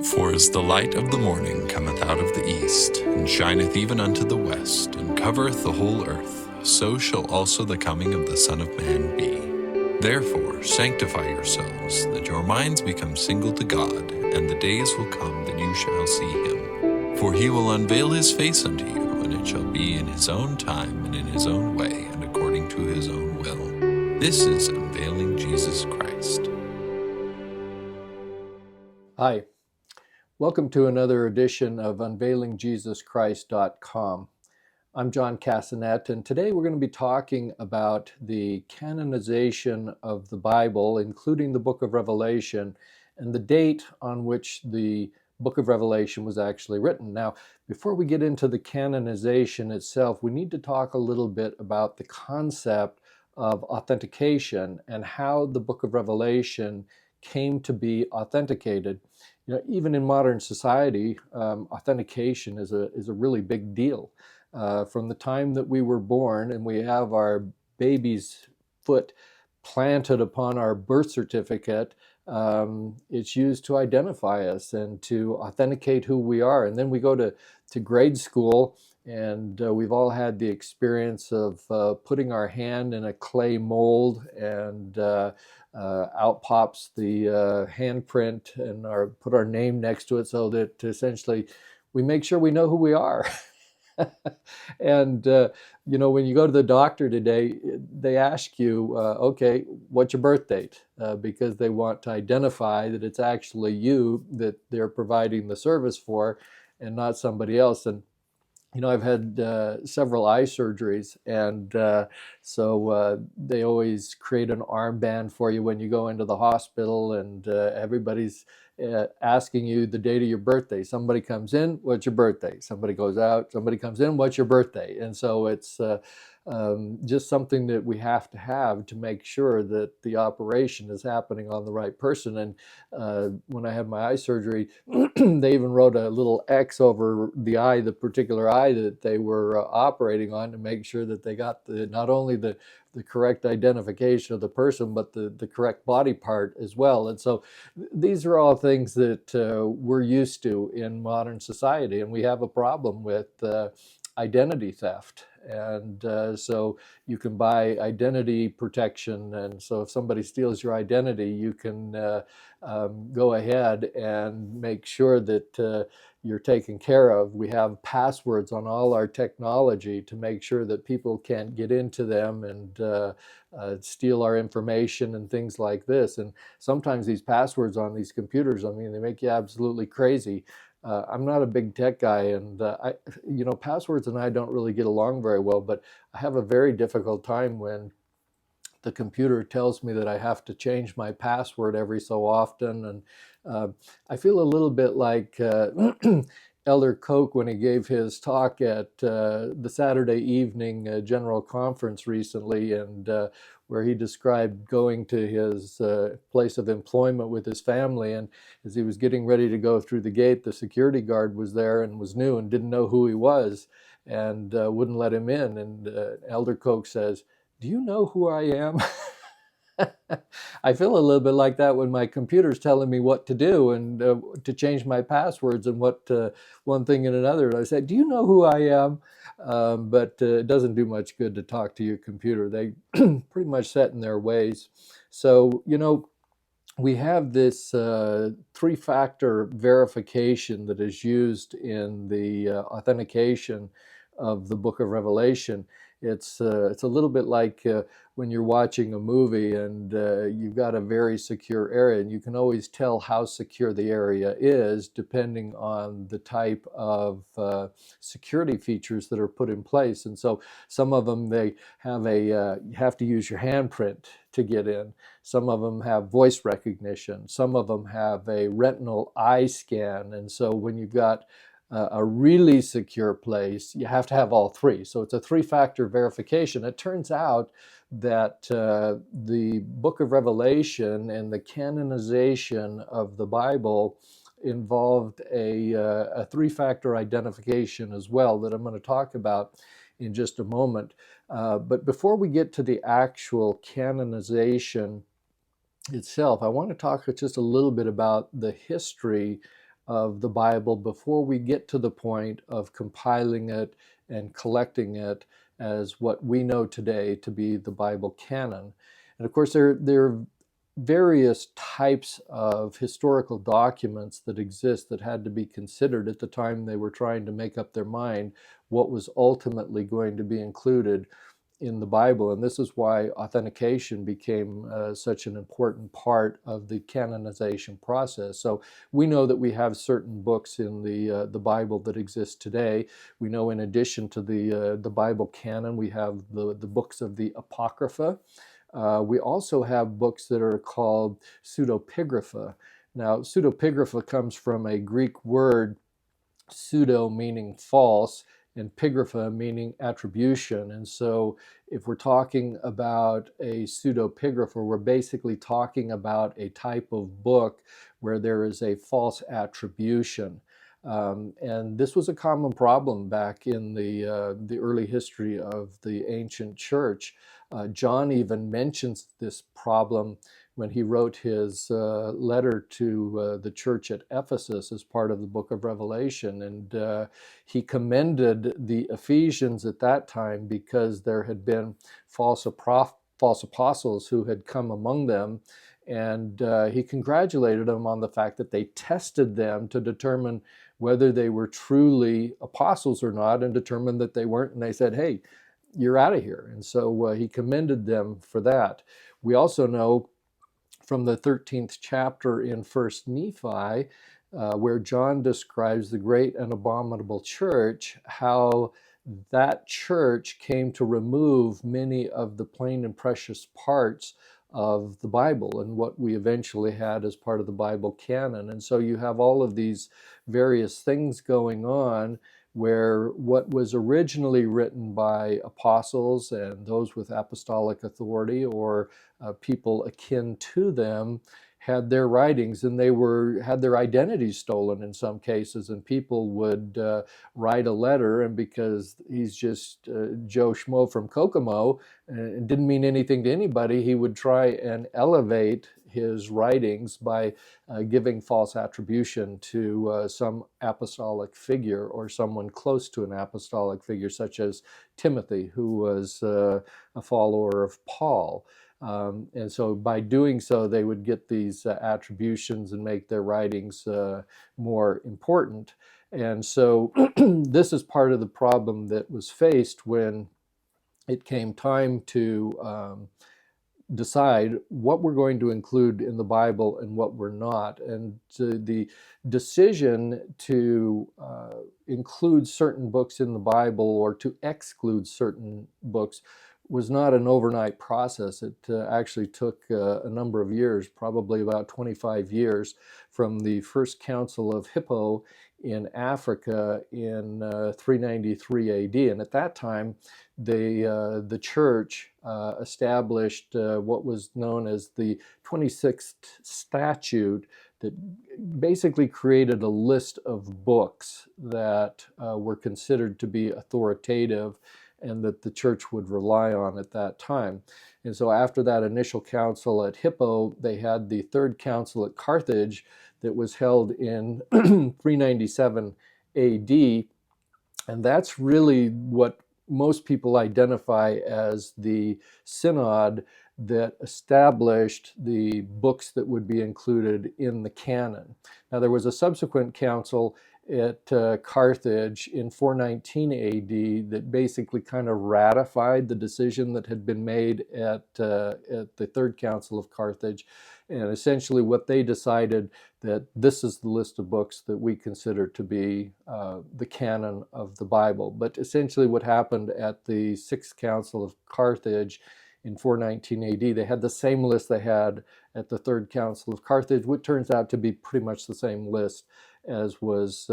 For as the light of the morning cometh out of the east, and shineth even unto the west, and covereth the whole earth, so shall also the coming of the Son of Man be. Therefore sanctify yourselves, that your minds become single to God, and the days will come that you shall see him. For he will unveil his face unto you, and it shall be in his own time, and in his own way, and according to his own will. This is unveiling Jesus Christ. Hi, welcome to another edition of UnveilingJesusChrist.com. I'm John Cassanet, and today we're going to be talking about the canonization of the Bible, including the book of Revelation, and the date on which the book of Revelation was actually written. Now, before we get into the canonization itself, we need to talk a little bit about the concept of authentication and how the book of Revelation came to be authenticated. You know, even in modern society, authentication is a really big deal. From the time that we were born and we have our baby's foot planted upon our birth certificate, it's used to identify us and to authenticate who we are. And then we go to grade school, and we've all had the experience of putting our hand in a clay mold, and out pops the handprint, and put our name next to it, so that essentially we make sure we know who we are. And you know, when you go to the doctor today, they ask you, okay, what's your birth date? Because they want to identify that it's actually you that they're providing the service for, and not somebody else. And you know, I've had several eye surgeries, and so they always create an armband for you when you go into the hospital, and everybody's asking you the date of your birthday. Somebody comes in, what's your birthday? Somebody goes out, somebody comes in, what's your birthday? And so it's just something that we have to make sure that the operation is happening on the right person. And when I had my eye surgery, they even wrote a little X over the eye, the particular eye that they were operating on, to make sure that they got not only the correct identification of the person, but the correct body part as well. And so these are all things that we're used to in modern society, and we have a problem with identity theft. And so you can buy identity protection, and so if somebody steals your identity, you can go ahead and make sure that you're taken care of. We have passwords on all our technology to make sure that people can't get into them and steal our information and things like this. And sometimes these passwords on these computers, I mean, they make you absolutely crazy. I'm not a big tech guy, and you know, passwords and I don't really get along very well, but I have a very difficult time when the computer tells me that I have to change my password every so often. And I feel a little bit like Elder Koch when he gave his talk at the Saturday evening general conference recently, and where he described going to his place of employment with his family. And as he was getting ready to go through the gate, the security guard was there and was new and didn't know who he was, and wouldn't let him in. And Elder Koch says, "Do you know who I am?" I feel a little bit like that when my computer's telling me what to do, and to change my passwords and what one thing and another. And I say, "Do you know who I am?" But it doesn't do much good to talk to your computer. They pretty much set in their ways. So, you know, we have this three-factor verification that is used in the authentication of the book of Revelation. It's a little bit like when you're watching a movie and you've got a very secure area, and you can always tell how secure the area is depending on the type of security features that are put in place. And so some of them, they have you have to use your handprint to get in. Some of them have voice recognition. Some of them have a retinal eye scan. And so when you've got a really secure place, you have to have all three. So it's a three-factor verification. It turns out that the book of Revelation and the canonization of the Bible involved a three-factor identification as well, that I'm going to talk about in just a moment. But before we get to the actual canonization itself, I want to talk just a little bit about the history of the Bible before we get to the point of compiling it and collecting it as what we know today to be the Bible canon. And of course, there are various types of historical documents that exist that had to be considered at the time they were trying to make up their mind what was ultimately going to be included in the Bible. And this is why authentication became such an important part of the canonization process. So we know that we have certain books in the Bible that exist today. We know, in addition to the Bible canon, we have the books of the Apocrypha. We also have books that are called pseudepigrapha. Now, pseudepigrapha comes from a Greek word, pseudo meaning false, and pigrapha meaning attribution. And so if we're talking about a pseudepigrapha, we're basically talking about a type of book where there is a false attribution. And this was a common problem back in the early history of the ancient church. John even mentions this problem when he wrote his letter to the church at Ephesus as part of the book of Revelation. And he commended the Ephesians at that time because there had been false apostles who had come among them. And he congratulated them on the fact that they tested them to determine whether they were truly apostles or not, and determined that they weren't. And they said, hey, you're out of here. And so he commended them for that. We also know from the 13th chapter in 1st Nephi, where John describes the great and abominable church, how that church came to remove many of the plain and precious parts of the Bible and what we eventually had as part of the Bible canon. And so you have all of these various things going on where what was originally written by apostles and those with apostolic authority, or people akin to them, had their writings, and they had their identities stolen in some cases. And people would write a letter, and because he's just Joe Schmo from Kokomo and didn't mean anything to anybody, he would try and elevate his writings by giving false attribution to some apostolic figure or someone close to an apostolic figure, such as Timothy, who was a follower of Paul. And so by doing so, they would get these attributions and make their writings more important. And so this is part of the problem that was faced when it came time to decide what we're going to include in the Bible and what we're not. And the decision to include certain books in the Bible or to exclude certain books was not an overnight process. It actually took a number of years, probably about 25 years, from the First Council of Hippo in Africa in 393 AD. And at that time, the church established what was known as the 26th statute, that basically created a list of books that were considered to be authoritative and that the church would rely on at that time. And so after that initial council at Hippo, they had the third council at Carthage that was held in 397 AD. And that's really what most people identify as the synod that established the books that would be included in the canon. Now, there was a subsequent council at Carthage in 419 AD that basically kind of ratified the decision that had been made at the Third Council of Carthage. And essentially what they decided, that this is the list of books that we consider to be the canon of the Bible. But essentially what happened at the Sixth Council of Carthage in 419 AD, they had the same list they had at the Third Council of Carthage, which turns out to be pretty much the same list as was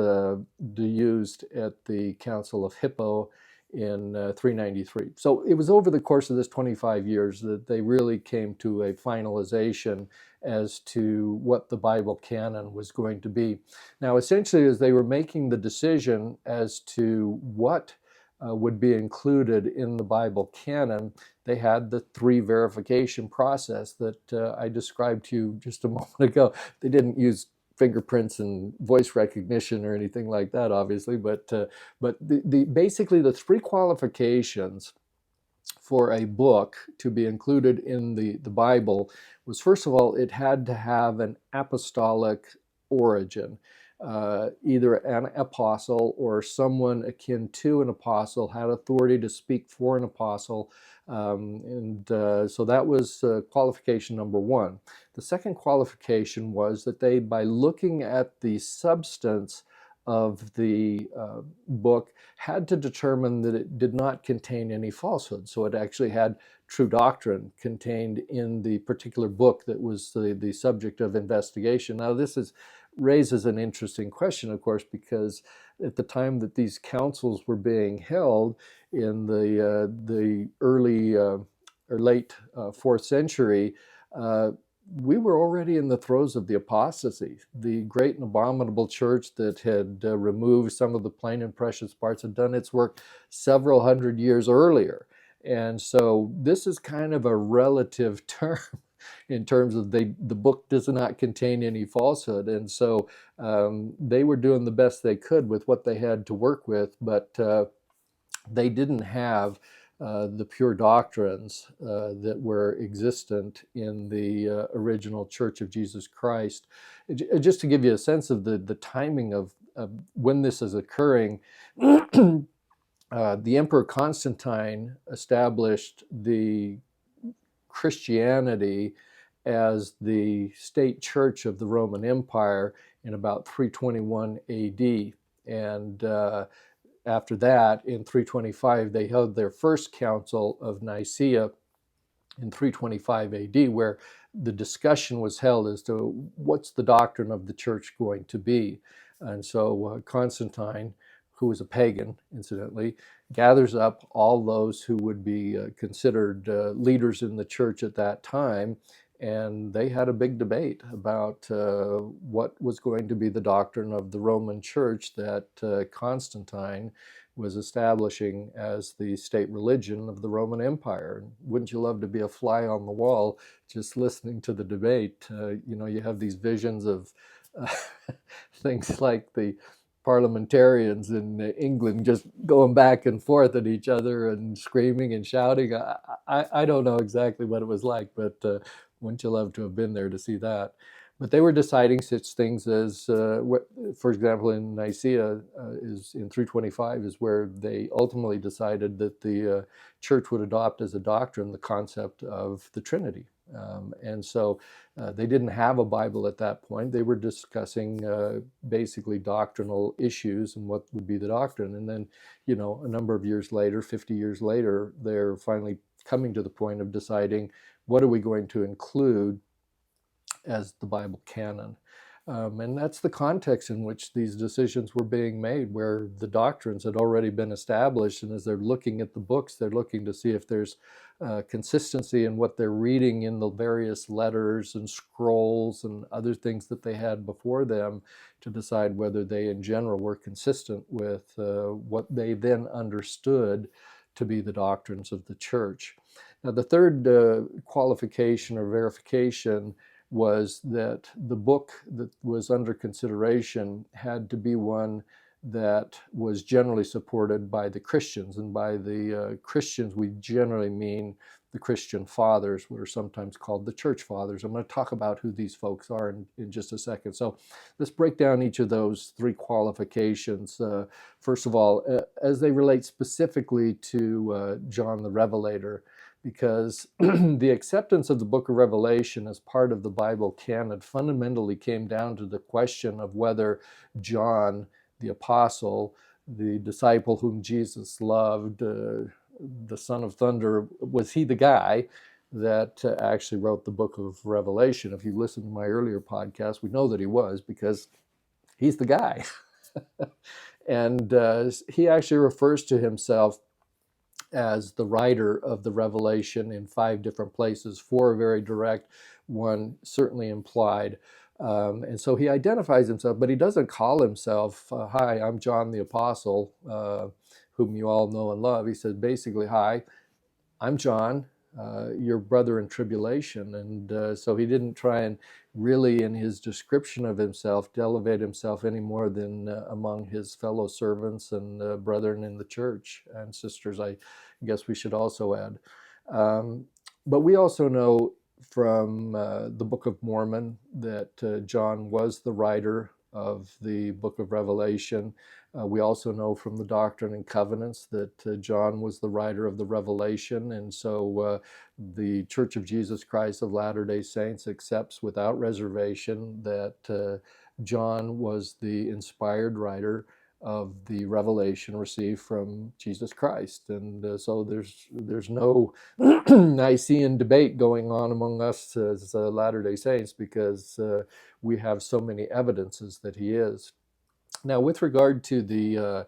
used at the Council of Hippo in 393. So it was over the course of this 25 years that they really came to a finalization as to what the Bible canon was going to be. Now, essentially, as they were making the decision as to what would be included in the Bible canon, they had the three verification process that I described to you just a moment ago. They didn't use fingerprints and voice recognition or anything like that, obviously, but basically the three qualifications for a book to be included in the Bible was, first of all, it had to have an apostolic origin. Either an apostle or someone akin to an apostle had authority to speak for an apostle. So that was qualification number one. The second qualification was that they, by looking at the substance of the book, had to determine that it did not contain any falsehood. So it actually had true doctrine contained in the particular book that was the subject of investigation. Now, this raises an interesting question, of course, because at the time that these councils were being held in the early or late 4th century, we were already in the throes of the apostasy. The great and abominable church that had removed some of the plain and precious parts had done its work several hundred years earlier. And so this is kind of a relative term in terms of the book does not contain any falsehood. And so they were doing the best they could with what they had to work with, but they didn't have the pure doctrines that were existent in the original Church of Jesus Christ. Just to give you a sense of the timing of when this is occurring, the Emperor Constantine established the Christianity as the state church of the Roman Empire in about 321 AD. And after that, in 325, they held their first council of Nicaea in 325 AD, where the discussion was held as to what's the doctrine of the church going to be. And so Constantine, who was a pagan, incidentally, gathers up all those who would be considered leaders in the church at that time, and they had a big debate about what was going to be the doctrine of the Roman Church that Constantine was establishing as the state religion of the Roman Empire. Wouldn't you love to be a fly on the wall just listening to the debate? You have these visions of things like the parliamentarians in England just going back and forth at each other and screaming and shouting. I don't know exactly what it was like, but wouldn't you love to have been there to see that? But they were deciding such things as, for example, in Nicaea, is in 325 is where they ultimately decided that the church would adopt as a doctrine the concept of the Trinity. And so they didn't have a Bible at that point. They were discussing basically doctrinal issues and what would be the doctrine. And then, a number of years later, 50 years later, they're finally coming to the point of deciding what are we going to include as the Bible canon. And that's the context in which these decisions were being made, where the doctrines had already been established. And as they're looking at the books, they're looking to see if there's consistency in what they're reading in the various letters and scrolls and other things that they had before them, to decide whether they in general were consistent with what they then understood to be the doctrines of the church. Now, the third qualification or verification was that the book that was under consideration had to be one that was generally supported by the Christians. And by the Christians, we generally mean the Christian fathers, who are sometimes called the church fathers. I'm going to talk about who these folks are in just a second. So let's break down each of those three qualifications. First of all, as they relate specifically to John the Revelator, because the acceptance of the book of Revelation as part of the Bible canon fundamentally came down to the question of whether John, the apostle, the disciple whom Jesus loved, the son of thunder, was he the guy that actually wrote the book of Revelation? If you listen to my earlier podcast, we know that he was, because he's the guy. And he actually refers to himself as the writer of the Revelation in 5 different places, 4 very direct, 1 certainly implied. And so he identifies himself, but he doesn't call himself, hi, I'm John the Apostle, whom you all know and love. He says basically, hi, I'm John, your brother in tribulation. And so he didn't try and really in his description of himself to elevate himself any more than among his fellow servants and brethren in the church and sisters, I guess we should also add. But we also know from the Book of Mormon that John was the writer of the Book of Revelation. We also know from the Doctrine and Covenants that John was the writer of the Revelation, and so the Church of Jesus Christ of Latter-day Saints accepts without reservation that John was the inspired writer of the revelation received from Jesus Christ. And so there's no Nicene debate going on among us as Latter-day Saints, because we have so many evidences that he is. Now, with regard to the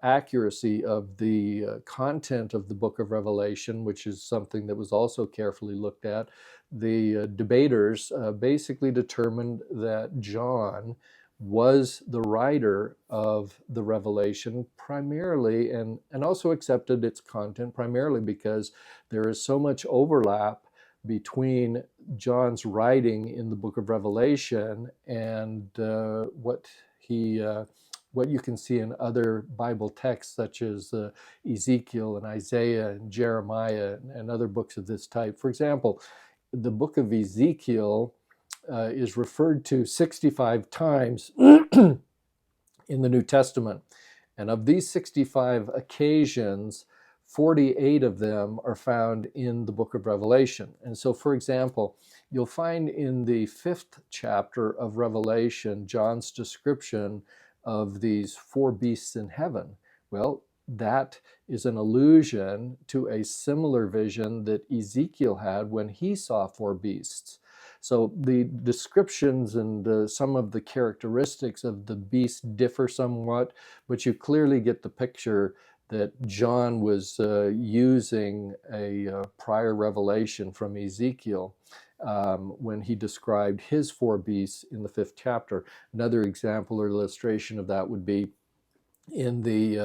accuracy of the content of the book of Revelation, which is something that was also carefully looked at, the debaters basically determined that John was the writer of the Revelation primarily, and also accepted its content primarily because there is so much overlap between John's writing in the book of Revelation and what you can see in other Bible texts such as Ezekiel and Isaiah and Jeremiah and other books of this type. For example, the book of Ezekiel is referred to 65 times in the New Testament. And of these 65 occasions, 48 of them are found in the book of Revelation. And so, for example, you'll find in the 5th chapter of Revelation, John's description of these 4 beasts in heaven. Well, that is an allusion to a similar vision that Ezekiel had when he saw 4 beasts. So the descriptions and some of the characteristics of the beast differ somewhat, but you clearly get the picture that John was using a prior revelation from Ezekiel when he described his 4 beasts in the 5th chapter. Another example or illustration of that would be in the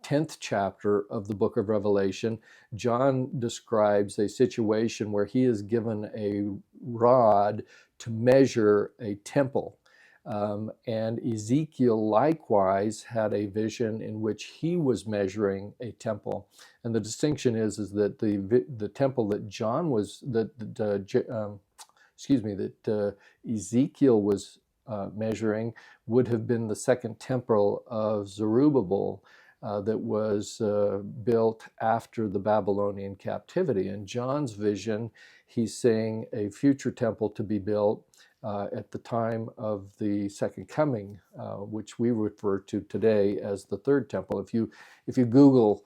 10th chapter of the book of Revelation. John describes a situation where he is given a rod to measure a temple. And Ezekiel likewise had a vision in which he was measuring a temple. And the distinction is that the temple that John was, that Ezekiel was measuring would have been the second temple of Zerubbabel that was built after the Babylonian captivity. In John's vision, he's seeing a future temple to be built at the time of the second coming, which we refer to today as the third temple. If you Google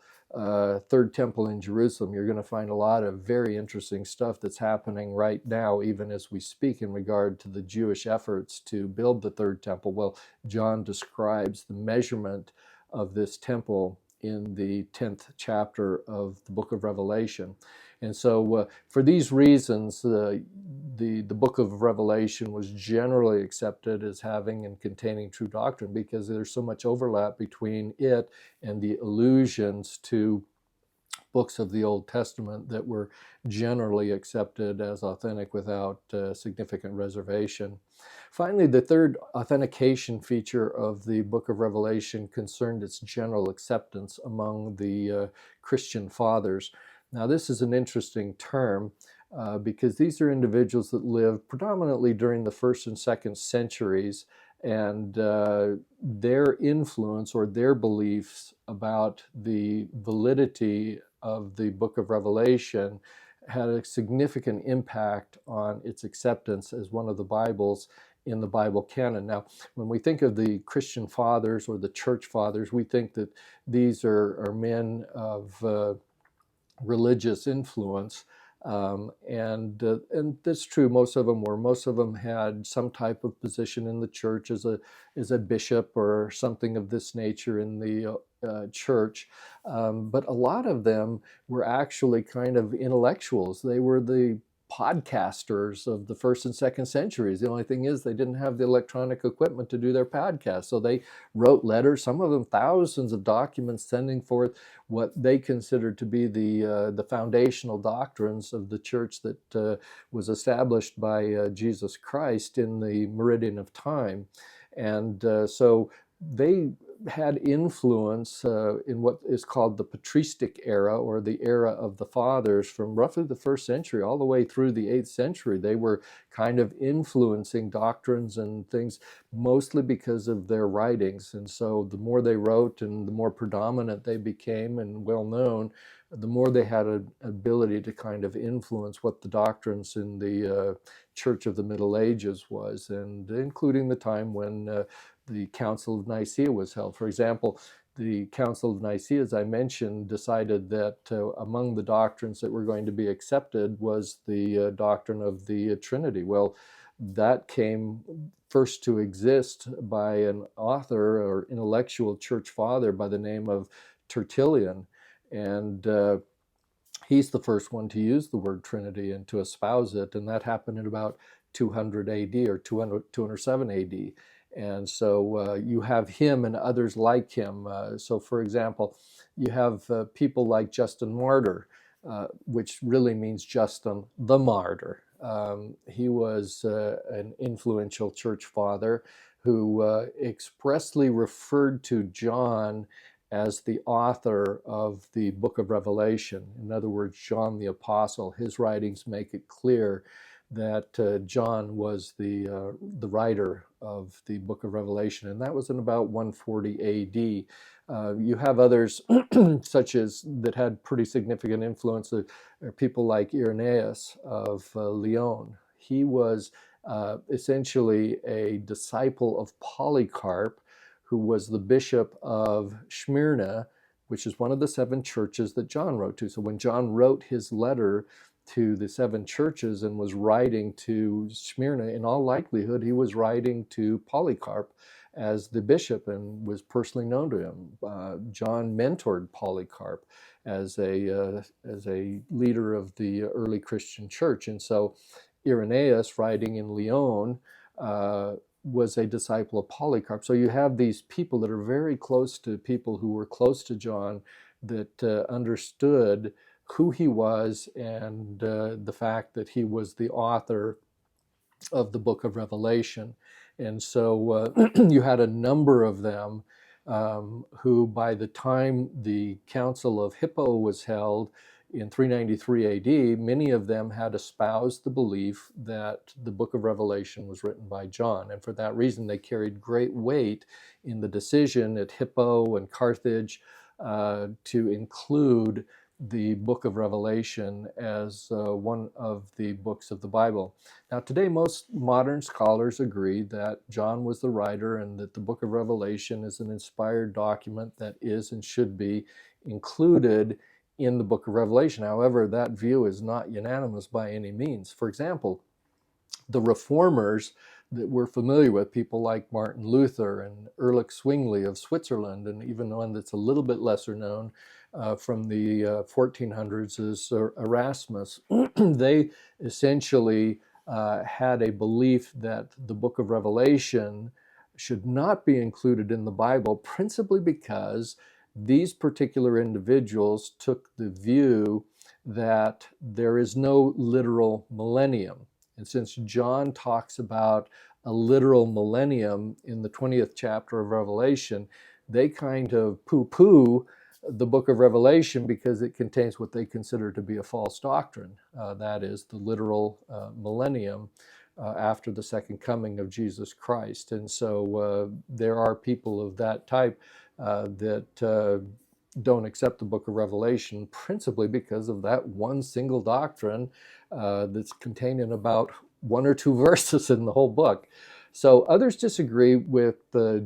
third temple in Jerusalem, you're going to find a lot of very interesting stuff that's happening right now, even as we speak, in regard to the Jewish efforts to build the third temple. Well, John describes the measurement of this temple in the 10th chapter of the book of Revelation. And so for these reasons, the book of Revelation was generally accepted as having and containing true doctrine, because there's so much overlap between it and the allusions to books of the Old Testament that were generally accepted as authentic without significant reservation. Finally, the third authentication feature of the book of Revelation concerned its general acceptance among the Christian fathers. Now, this is an interesting term because these are individuals that lived predominantly during the 1st and 2nd centuries, and their influence or their beliefs about the validity of the book of Revelation had a significant impact on its acceptance as one of the Bibles in the Bible canon. Now, when we think of the Christian fathers or the church fathers, we think that these are men of religious influence, and that's true. Most of them had some type of position in the church as a bishop or something of this nature in the church, but a lot of them were actually kind of intellectuals. They were the podcasters of the first and second centuries. The only thing is they didn't have the electronic equipment to do their podcast. So they wrote letters, some of them thousands of documents, sending forth what they considered to be the foundational doctrines of the church that was established by Jesus Christ in the meridian of time. And so they had influence in what is called the patristic era, or the era of the fathers, from roughly the 1st century all the way through the 8th century. They were kind of influencing doctrines and things, mostly because of their writings. And so the more they wrote and the more predominant they became and well known, the more they had an ability to kind of influence what the doctrines in the Church of the Middle Ages was, and including the time when the Council of Nicaea was held. For example, the Council of Nicaea, as I mentioned, decided that among the doctrines that were going to be accepted was the doctrine of the Trinity. Well, that came first to exist by an author or intellectual church father by the name of Tertullian. And he's the first one to use the word Trinity and to espouse it. And that happened in about 200 AD or 207 AD. And so you have him and others like him. So for example, you have people like Justin Martyr, which really means Justin the Martyr. He was an influential church father who expressly referred to John as the author of the book of Revelation. In other words, John the Apostle. His writings make it clear that John was the writer of the book of Revelation, and that was in about 140 AD. You have others such as that had pretty significant influence, people like Irenaeus of Lyon. He was essentially a disciple of Polycarp, who was the bishop of Smyrna, which is one of the 7 churches that John wrote to. So when John wrote his letter to the 7 churches and was writing to Smyrna, in all likelihood, he was writing to Polycarp as the bishop and was personally known to him. John mentored Polycarp as a leader of the early Christian church. And so Irenaeus, writing in Lyon, was a disciple of Polycarp. So you have these people that are very close to people who were close to John, that understood who he was and the fact that he was the author of the book of Revelation. And so you had a number of them who, by the time the Council of Hippo was held in 393 AD, many of them had espoused the belief that the book of Revelation was written by John. And for that reason, they carried great weight in the decision at Hippo and Carthage to include the book of Revelation as one of the books of the Bible. Now, today, most modern scholars agree that John was the writer and that the book of Revelation is an inspired document that is and should be included in the book of Revelation. However, that view is not unanimous by any means. For example, the reformers that we're familiar with, people like Martin Luther and Ulrich Zwingli of Switzerland, and even one that's a little bit lesser known from the 1400s is Erasmus. They essentially had a belief that the book of Revelation should not be included in the Bible, principally because these particular individuals took the view that there is no literal millennium. And since John talks about a literal millennium in the 20th chapter of Revelation, they kind of poo-poo the book of Revelation because it contains what they consider to be a false doctrine. That is the literal millennium after the second coming of Jesus Christ. And so there are people of that type that don't accept the book of Revelation, principally because of that one single doctrine that's contained in about 1 or 2 verses in the whole book. So others disagree with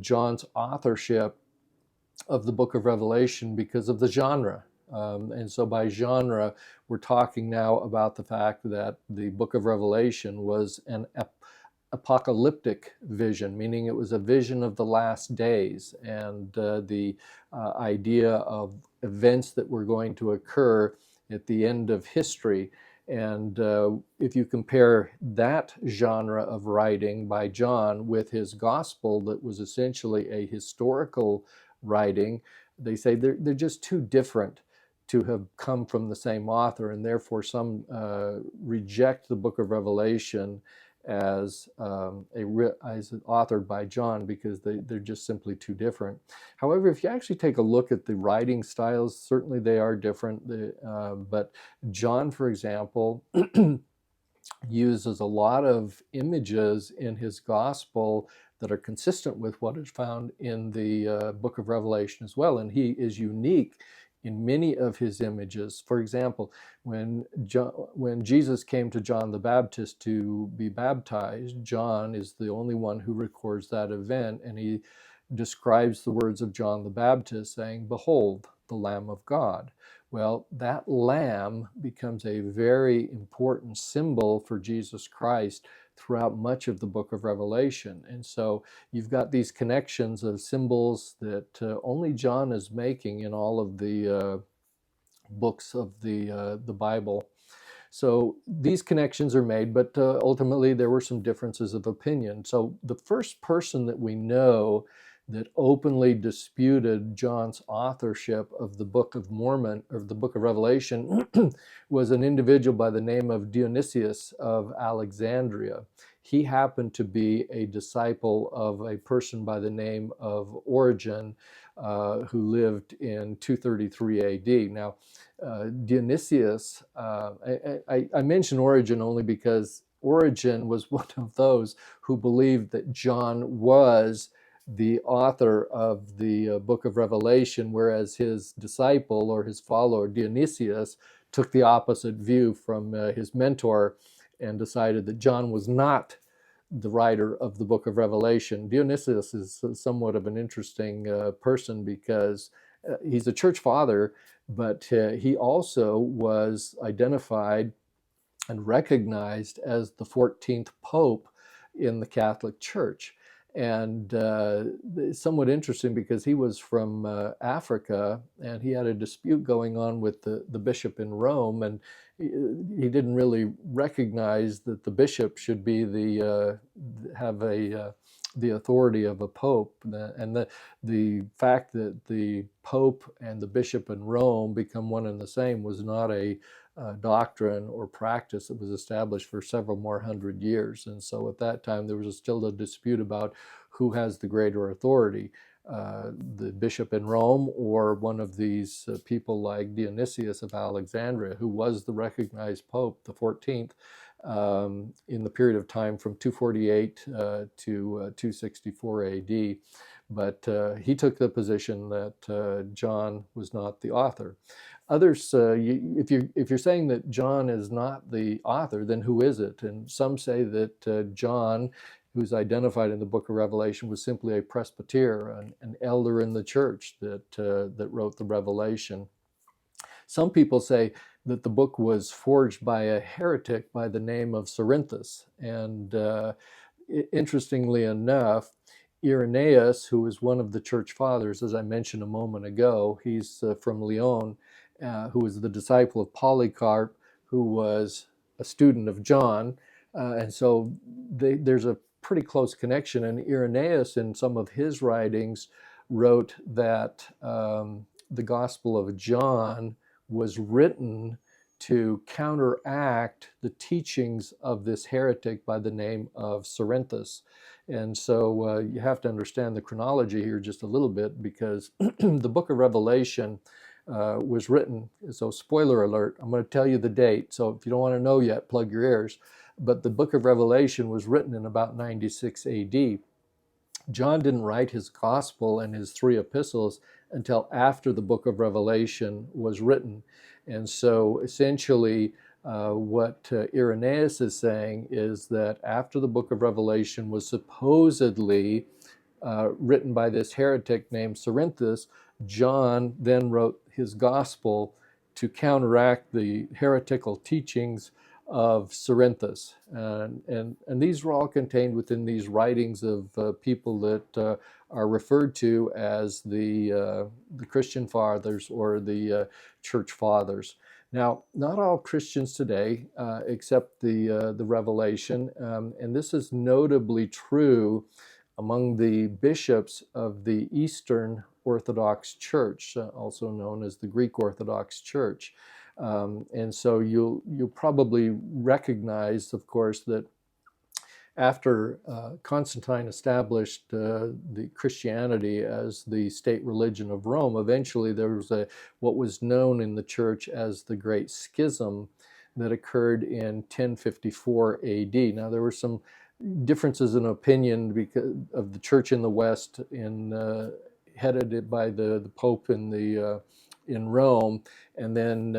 John's authorship of the book of Revelation because of the genre. And so by genre, we're talking now about the fact that the book of Revelation was an apocalyptic vision, meaning it was a vision of the last days and the idea of events that were going to occur at the end of history. And if you compare that genre of writing by John with his gospel, that was essentially a historical writing, they say they're just too different to have come from the same author, and therefore some reject the book of Revelation as as authored by John, because they're just simply too different. However, if you actually take a look at the writing styles, certainly they are different. But John, for example, uses a lot of images in his gospel that are consistent with what is found in the book of Revelation as well. And he is unique in many of his images. For example, when Jesus came to John the Baptist to be baptized, John is the only one who records that event, and he describes the words of John the Baptist saying, "Behold, the Lamb of God." Well, that lamb becomes a very important symbol for Jesus Christ throughout much of the book of Revelation. And so you've got these connections of symbols that only John is making in all of the books of the Bible. So these connections are made, but ultimately there were some differences of opinion. So the first person that we know that openly disputed John's authorship of the Book of Mormon, or the Book of Revelation, was an individual by the name of Dionysius of Alexandria. He happened to be a disciple of a person by the name of Origen, who lived in 233 AD. Now, Dionysius, I mention Origen only because Origen was one of those who believed that John was the author of the book of Revelation, whereas his disciple or his follower, Dionysius, took the opposite view from his mentor and decided that John was not the writer of the book of Revelation. Dionysius is somewhat of an interesting person because he's a church father, but he also was identified and recognized as the 14th Pope in the Catholic Church. And somewhat interesting because he was from Africa, and he had a dispute going on with the bishop in Rome, and he didn't really recognize that the bishop should be the authority of a pope. And the fact that the pope and the bishop in Rome become one and the same was not a doctrine or practice that was established for several more hundred years. And so at that time, there was still a dispute about who has the greater authority, the bishop in Rome or one of these people like Dionysius of Alexandria, who was the recognized pope, the 14th, in the period of time from 248 to 264 AD. But he took the position that John was not the author. Others, if you're saying that John is not the author, then who is it? And some say that John, who's identified in the book of Revelation, was simply a presbyter, an elder in the church that wrote the Revelation. Some people say that the book was forged by a heretic by the name of Cerinthus. And interestingly enough, Irenaeus, who was one of the church fathers, as I mentioned a moment ago, he's from Lyon, who was the disciple of Polycarp, who was a student of John. And so there's a pretty close connection. And Irenaeus, in some of his writings, wrote that the Gospel of John was written to counteract the teachings of this heretic by the name of Cerinthus. And so you have to understand the chronology here just a little bit, because the book of Revelation was written, so spoiler alert, I'm going to tell you the date, so if you don't want to know yet, plug your ears. But the book of Revelation was written in about 96 AD. John didn't write his gospel and his 3 epistles until after the book of Revelation was written. And so essentially what Irenaeus is saying is that after the book of Revelation was supposedly written by this heretic named Cerinthus, John then wrote his gospel to counteract the heretical teachings of Cerinthus. And these were all contained within these writings of people that are referred to as the Christian fathers or the church fathers. Now, not all Christians today accept the revelation, and this is notably true among the bishops of the Eastern Orthodox Church, also known as the Greek Orthodox Church. And so you'll probably recognize, of course, that after Constantine established the Christianity as the state religion of Rome, eventually there was what was known in the church as the Great Schism that occurred in 1054 AD. Now there were some differences in opinion because of the church in the West, headed by the Pope in Rome, and then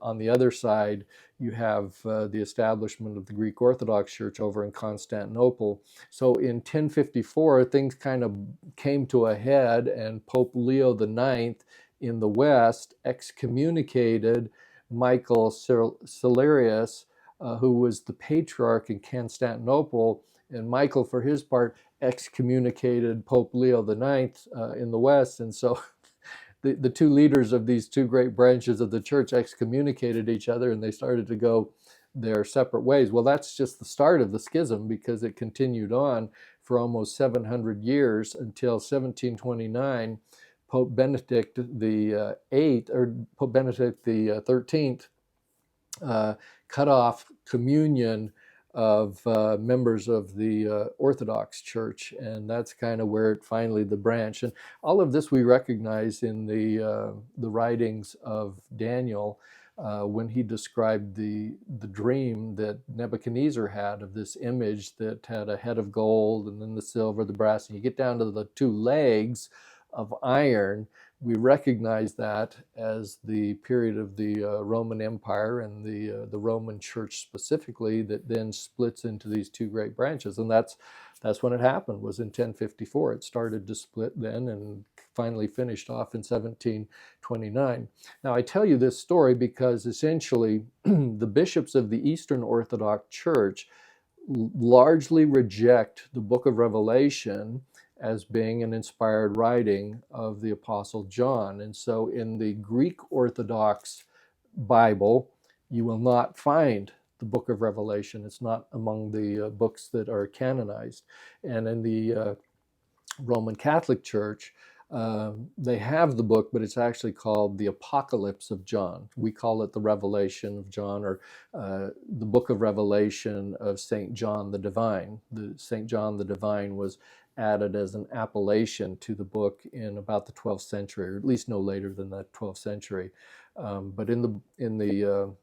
on the other side you have the establishment of the Greek Orthodox Church over in Constantinople. So in 1054, things kind of came to a head, and Pope Leo IX in the West excommunicated Michael Celerius, who was the patriarch in Constantinople, and Michael, for his part, excommunicated Pope Leo IX in the West. And so the two leaders of these two great branches of the church excommunicated each other, and they started to go their separate ways. Well, that's just the start of the schism, because it continued on for almost 700 years until 1729. Pope Benedict the Eighth, or Pope Benedict the 13th, cut off communion of members of the Orthodox Church, and that's kind of where it finally the branch. And all of this we recognize in the writings of Daniel when he described the dream that Nebuchadnezzar had of this image that had a head of gold, and then the silver, the brass, and you get down to the two legs of iron. We recognize that as the period of the Roman Empire and the Roman Church specifically, that then splits into these two great branches. And that's when it happened, was in 1054. It started to split then and finally finished off in 1729. Now, I tell you this story because essentially the bishops of the Eastern Orthodox Church largely reject the book of Revelation as being an inspired writing of the Apostle John. And so in the Greek Orthodox Bible, you will not find the book of Revelation. It's not among the books that are canonized. And in the Roman Catholic Church, they have the book, but it's actually called the Apocalypse of John. We call it the Revelation of John, or the book of Revelation of St. John the Divine. The St. John the Divine was added as an appellation to the book in about the 12th century, or at least no later than the 12th century. But in the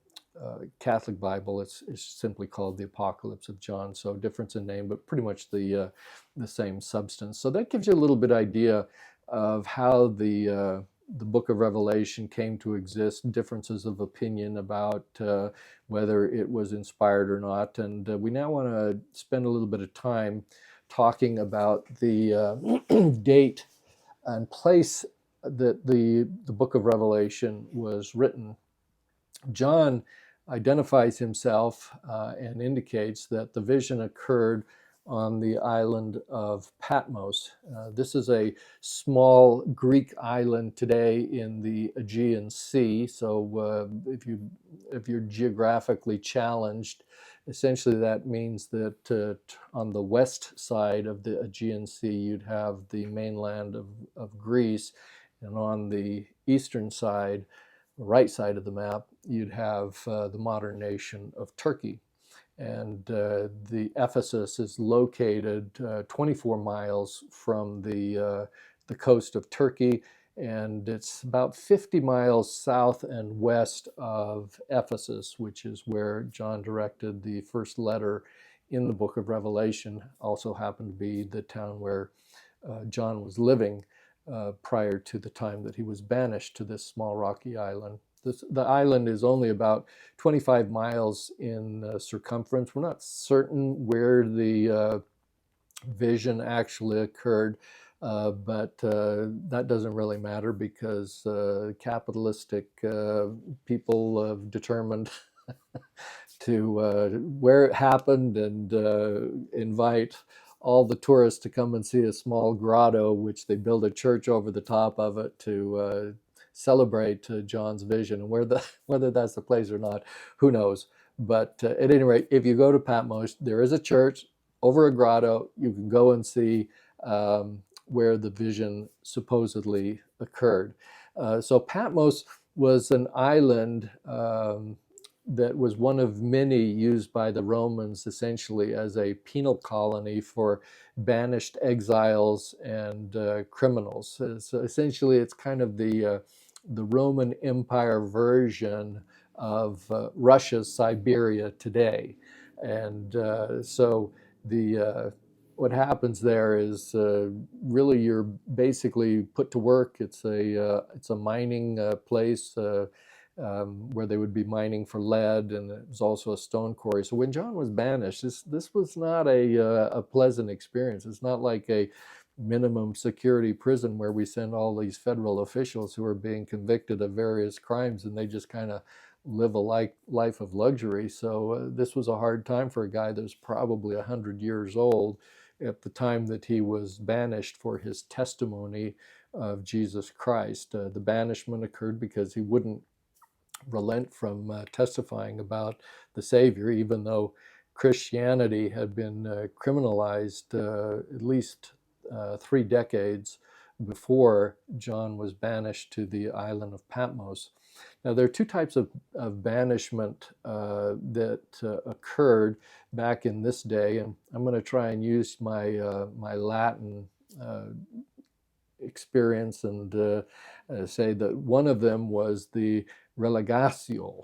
Catholic Bible, it's simply called the Apocalypse of John. So difference in name, but pretty much the same substance. So that gives you a little bit idea of how the book of Revelation came to exist, differences of opinion about whether it was inspired or not. And we now want to spend a little bit of time talking about the date and place that the book of Revelation was written. John identifies himself and indicates that the vision occurred on the island of Patmos. This is a small Greek island today in the Aegean Sea. So if you're geographically challenged, essentially that means that on the west side of the Aegean Sea, you'd have the mainland of Greece, and on the eastern side, the right side of the map, you'd have the modern nation of Turkey. And the Ephesus is located 24 miles from the coast of Turkey, and it's about 50 miles south and west of Ephesus, which is where John directed the first letter in the book of Revelation. Also happened to be the town where John was living prior to the time that he was banished to this small rocky island. The island is only about 25 miles in circumference. We're not certain where the vision actually occurred, but that doesn't really matter, because capitalistic people have determined to where it happened and invite all the tourists to come and see a small grotto, which they build a church over the top of it to celebrate John's vision. And whether that's the place or not, who knows. But at any rate, if you go to Patmos, there is a church over a grotto. You can go and see where the vision supposedly occurred. So Patmos was an island that was one of many used by the Romans essentially as a penal colony for banished exiles and criminals. So essentially, it's kind of the Roman Empire version of Russia's Siberia today. And so the what happens there is really you're basically put to work. It's a mining place where they would be mining for lead, and it was also a stone quarry. So when John was banished, this was not a pleasant experience. It's not like a minimum security prison where we send all these federal officials who are being convicted of various crimes and they just kind of live a life of luxury. So this was a hard time for a guy that was probably 100 years old at the time that he was banished for his testimony of Jesus Christ. The banishment occurred because he wouldn't relent from testifying about the Savior, even though Christianity had been criminalized at least 3 decades before John was banished to the island of Patmos. Now, there are 2 types of banishment that occurred back in this day, and I'm going to try and use my Latin experience and say that one of them was the relegatio.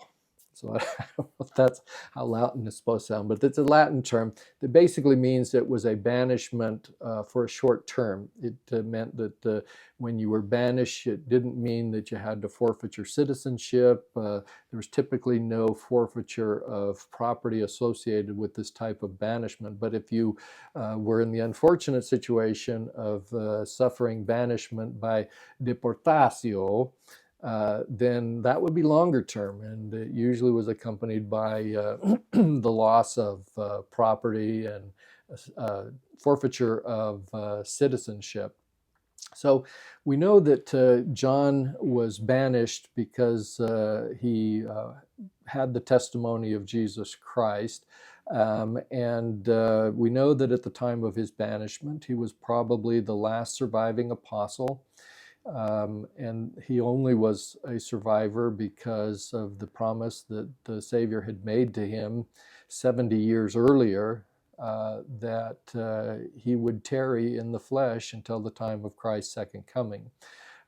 So I don't know if that's how Latin is supposed to sound, but it's a Latin term that basically means it was a banishment for a short term. It meant that when you were banished, it didn't mean that you had to forfeit your citizenship. There was typically no forfeiture of property associated with this type of banishment. But if you were in the unfortunate situation of suffering banishment by deportatio, then that would be longer term, and it usually was accompanied by the loss of property and forfeiture of citizenship. So we know that John was banished because he had the testimony of Jesus Christ. And we know that at the time of his banishment, he was probably the last surviving apostle. And he only was a survivor because of the promise that the Savior had made to him 70 years earlier, that he would tarry in the flesh until the time of Christ's second coming.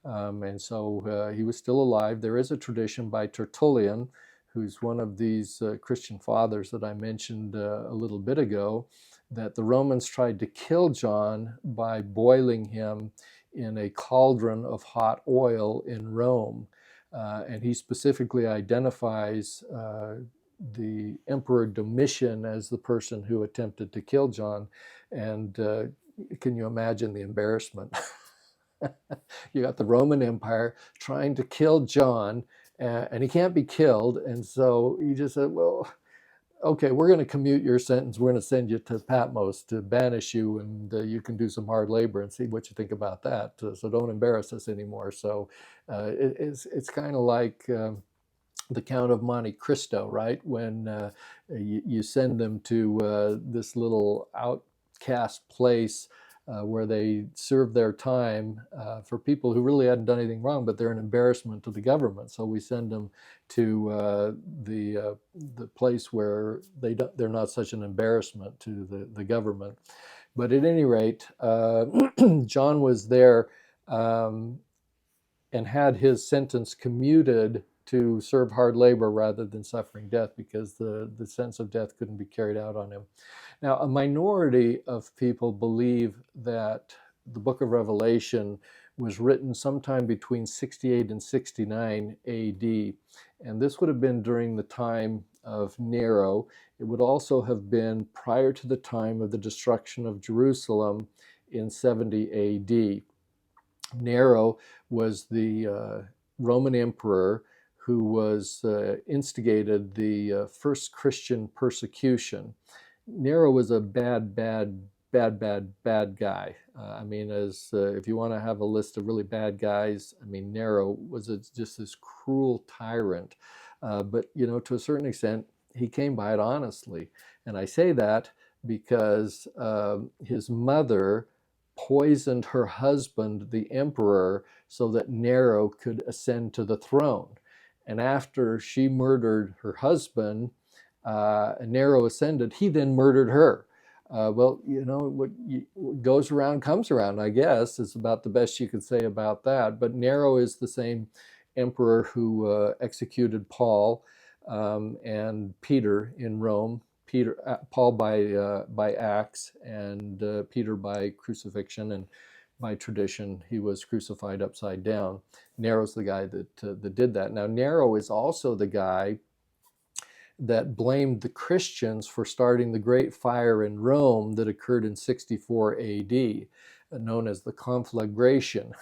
And so he was still alive. There is a tradition by Tertullian, who's one of these Christian fathers that I mentioned a little bit ago, that the Romans tried to kill John by boiling him in a cauldron of hot oil in Rome. And he specifically identifies the Emperor Domitian as the person who attempted to kill John. And can you imagine the embarrassment? You got the Roman Empire trying to kill John, and he can't be killed. And so he just said, well, okay, we're going to commute your sentence. We're going to send you to Patmos to banish you, and you can do some hard labor and see what you think about that. So don't embarrass us anymore. So it's kind of like the Count of Monte Cristo, right? When you send them to this little outcast place where they serve their time for people who really hadn't done anything wrong, but they're an embarrassment to the government. So we send them to the place where they're not such an embarrassment to the government. But at any rate, John was there and had his sentence commuted to serve hard labor rather than suffering death, because the sentence of death couldn't be carried out on him. Now, a minority of people believe that the book of Revelation was written sometime between 68 and 69 AD. And this would have been during the time of Nero. It would also have been prior to the time of the destruction of Jerusalem in 70 AD. Nero was the Roman emperor who was instigated the first Christian persecution. Nero was a bad bad guy. I mean, as if you want to have a list of really bad guys, I mean, Nero was just this cruel tyrant. But, you know, to a certain extent, he came by it honestly. And I say that because his mother poisoned her husband, the emperor, so that Nero could ascend to the throne. And after she murdered her husband, Nero ascended, he then murdered her. Well, you know, what goes around comes around, I guess, is about the best you could say about that. But Nero is the same emperor who executed Paul and Peter in Rome. Paul by axe, and Peter by crucifixion, and by tradition he was crucified upside down. Nero's the guy that did that. Now, Nero is also the guy that blamed the Christians for starting the great fire in Rome that occurred in 64 AD, known as the conflagration.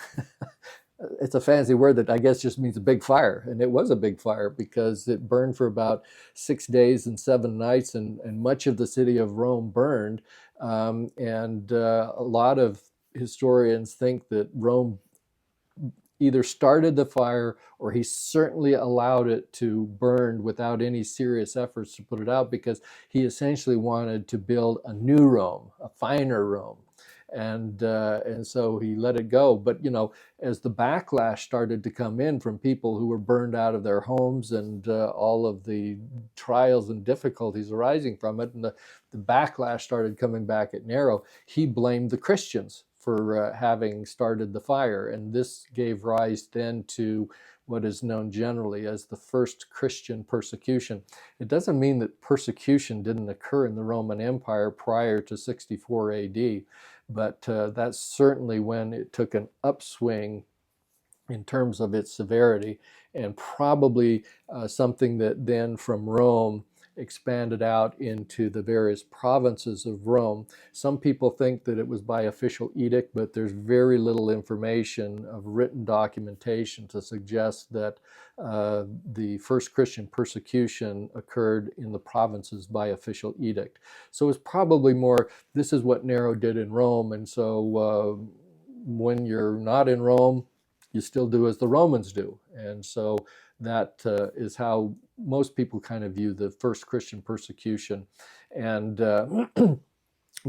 It's a fancy word that I guess just means a big fire. And it was a big fire because it burned for about 6 days and 7 nights, and much of the city of Rome burned. A lot of historians think that Rome either started the fire or he certainly allowed it to burn without any serious efforts to put it out, because he essentially wanted to build a new Rome, a finer Rome. And so he let it go. But, you know, as the backlash started to come in from people who were burned out of their homes, and all of the trials and difficulties arising from it, and the backlash started coming back at Nero, he blamed the Christians for having started the fire. And this gave rise then to what is known generally as the first Christian persecution. It doesn't mean that persecution didn't occur in the Roman Empire prior to 64 AD, but that's certainly when it took an upswing in terms of its severity, and probably something that then from Rome expanded out into the various provinces of Rome. Some people think that it was by official edict, but there's very little information of written documentation to suggest that the first Christian persecution occurred in the provinces by official edict. So it's probably more, this is what Nero did in Rome, and so when you're not in Rome, you still do as the Romans do. And so that is how most people kind of view the first Christian persecution. And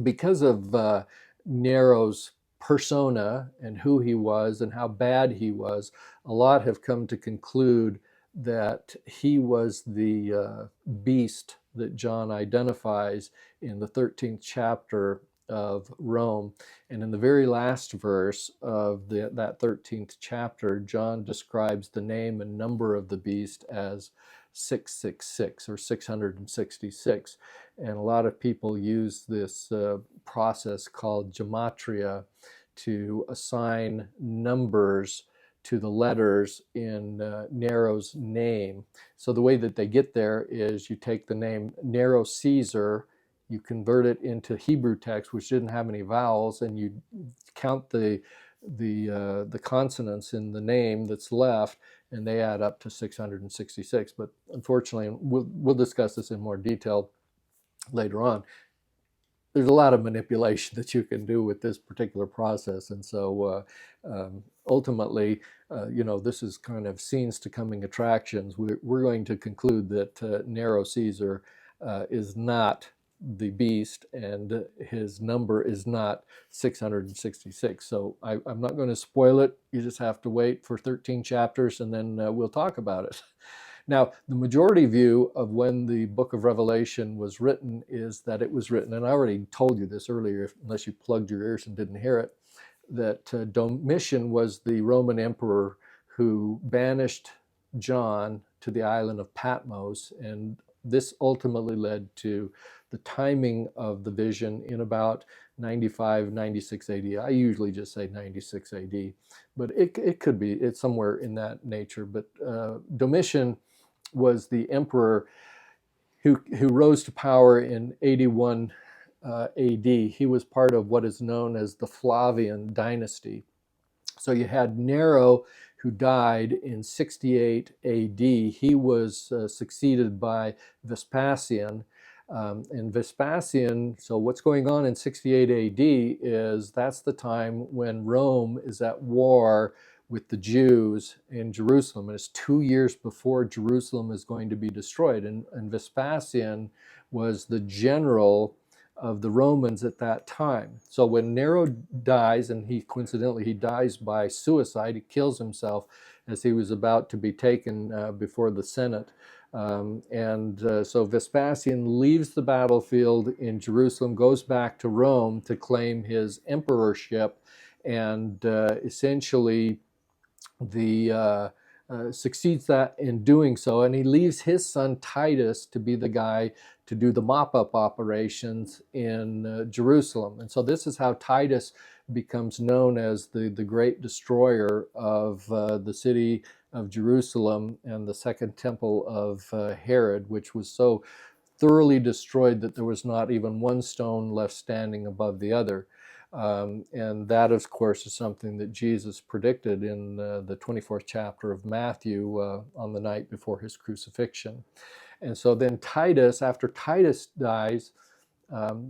because of Nero's persona and who he was and how bad he was, a lot have come to conclude that he was the beast that John identifies in the 13th chapter of Rome. And in the very last verse of that 13th chapter, John describes the name and number of the beast as 666 or 666. And a lot of people use this process called gematria to assign numbers to the letters in Nero's name. So the way that they get there is you take the name Nero Caesar, you convert it into Hebrew text, which didn't have any vowels, and you count the consonants in the name that's left, and they add up to 666. But unfortunately, we'll discuss this in more detail later on. There's a lot of manipulation that you can do with this particular process, and so ultimately, you know, this is kind of scenes to coming attractions. We're going to conclude that Nero Caesar is not the beast, and his number is not 666. So I'm not going to spoil it. You just have to wait for 13 chapters, and then we'll talk about it. Now, the majority view of when the book of Revelation was written is that it was written, and I already told you this earlier, unless you plugged your ears and didn't hear it, that Domitian was the Roman emperor who banished John to the island of Patmos, and this ultimately led to the timing of the vision in about 95, 96 AD. I usually just say 96 AD, but it could be, it's somewhere in that nature. But Domitian was the emperor who rose to power in 81 AD. He was part of what is known as the Flavian dynasty. So you had Nero, who died in 68 AD. He was succeeded by Vespasian. And Vespasian, so what's going on in 68 AD is that's the time when Rome is at war with the Jews in Jerusalem. And it's 2 years before Jerusalem is going to be destroyed. And Vespasian was the general of the Romans at that time. So when Nero dies, and he dies by suicide, he kills himself as he was about to be taken before the Senate. So Vespasian leaves the battlefield in Jerusalem, goes back to Rome to claim his emperorship, and essentially succeeds that in doing so, and he leaves his son Titus to be the guy to do the mop-up operations in Jerusalem. And so this is how Titus becomes known as the great destroyer of the city of Jerusalem and the second temple of Herod, which was so thoroughly destroyed that there was not even one stone left standing above the other. And that, of course, is something that Jesus predicted in the 24th chapter of Matthew on the night before his crucifixion. And so then Titus, after Titus dies,